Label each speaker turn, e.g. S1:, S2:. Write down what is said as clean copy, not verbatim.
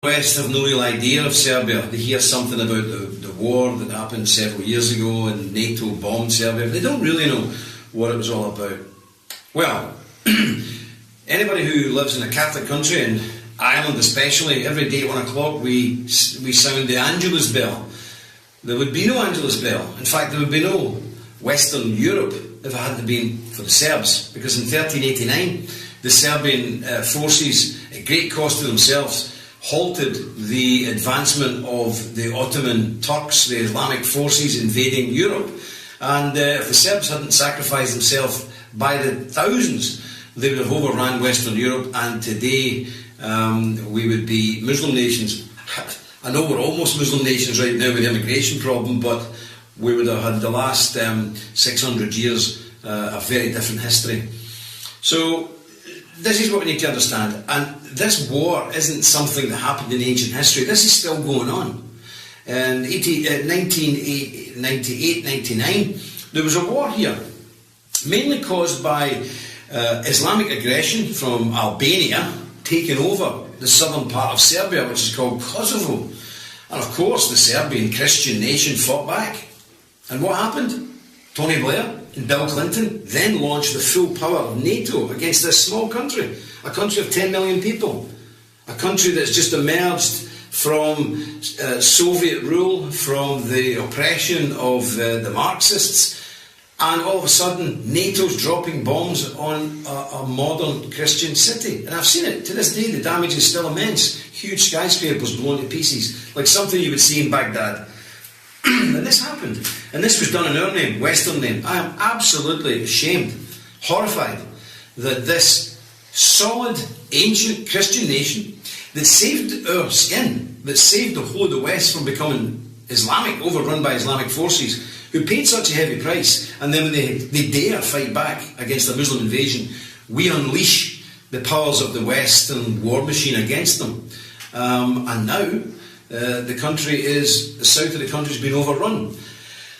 S1: West have no real idea of Serbia. They hear something about the war that happened several years ago and NATO bombed Serbia. They don't really know what it was all about. Well, anybody who lives in a Catholic country, and Ireland especially, every day at 1 o'clock we sound the Angelus bell. There would be no Angelus bell. In fact, there would be no Western Europe if it hadn't been for the Serbs. Because in 1389, the Serbian forces, at great cost to themselves, halted the advancement of the Ottoman Turks, the Islamic forces invading Europe. And if the Serbs hadn't sacrificed themselves by the thousands, they would have overrun Western Europe, and today we would be Muslim nations. I know we're almost Muslim nations right now with the immigration problem, but we would have had the last 600 years a very different history. So this is what we need to understand. And this war isn't something that happened in ancient history. This is still going on. In 1998-99, there was a war here, mainly caused by Islamic aggression from Albania taking over the southern part of Serbia, which is called Kosovo. And of course, the Serbian Christian nation fought back. And what happened? Tony Blair and Bill Clinton then launched the full power of NATO against this small country, a country of 10 million people, a country that's just emerged from Soviet rule, from the oppression of the Marxists, and all of a sudden NATO's dropping bombs on a modern Christian city. And I've seen it. To this day, the damage is still immense. Huge skyscrapers blown to pieces, like something you would see in Baghdad. And this happened. And this was done in our name, Western name. I am absolutely ashamed, horrified, that this solid, ancient Christian nation that saved our skin, that saved the whole of the West from becoming Islamic, overrun by Islamic forces, who paid such a heavy price, and then when they dare fight back against a Muslim invasion, we unleash the powers of the Western war machine against them. And now, the south of the country has been overrun.